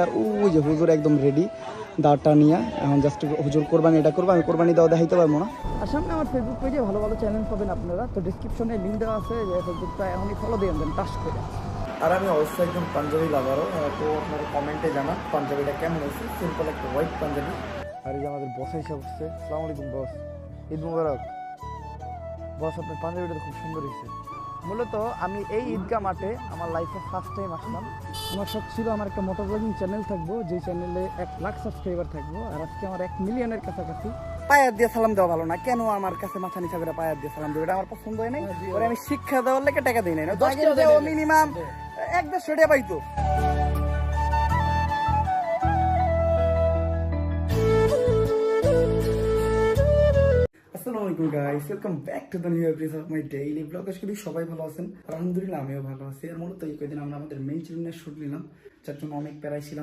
আর ওই যে হুজুর একদম রেডি দাঁড়টা নিয়ে এখন জাস্ট হুজুর কোরবানি এটা করবো, আমি কোরবানি দেওয়া দেখাইতে পারবো না। আর সামনে আমার ফেসবুক পেজে ভালো ভালো চ্যানেল পাবেন আপনারা, তো ডিসক্রিপশনে লিঙ্ক দেওয়া আছে, যে ফেসবুকটা এখনই ফলো দিয়ে দেন টাচ করে। আর আমি অবশ্যই একজন পাঞ্জাবি লাভারও, তো আপনারা কমেন্টে জানান পাঞ্জাবিটা কেমন হয়েছে। সিম্পল একটা হোয়াইট পাঞ্জাবি। আর এই যে আমাদের বস এসে বসছে। আসসালামু আলাইকুম বস, ঈদ মুবারক। বস আপনার পাঞ্জাবিটা তো খুব সুন্দর হয়েছে। মূলত আমি এই ঈদগাহ মাঠে আমার লাইফে ফার্স্ট টাইম আসলাম। আমার শখ ছিল আমার একটা মোটর ব্লগিং চ্যানেল থাকবো, যে চ্যানেলে 1 লাখ সাবস্ক্রাইবার থাকবো, আর আজকে আমার 1 মিলিয়নের কাছাকাছি। পায়ার দিয়ে সালাম দেওয়া ভালো না, কেন আমার কাছে মাথা নিচা করে পায়ার দিয়ে সালাম দেবো? এটা আমার পছন্দ হয় নাই। ওরে আমি শিক্ষা দেওয়ার লেগে টাকা দিই নাই, মিনিমাম 1-1.5 টাকা পাইতো। আসসালামু আলাইকুম guys, welcome back to the new episode of my daily blog. আশা করি সবাই ভালো আছেন, আলহামদুলিল্লাহ আমিও ভালো আছি। আর মূলত এই কয়েকদিন আমরা আমাদের মেইন চ্যানেলে শুট নিলাম, যার জন্য অনেক প্যারাই ছিলাম।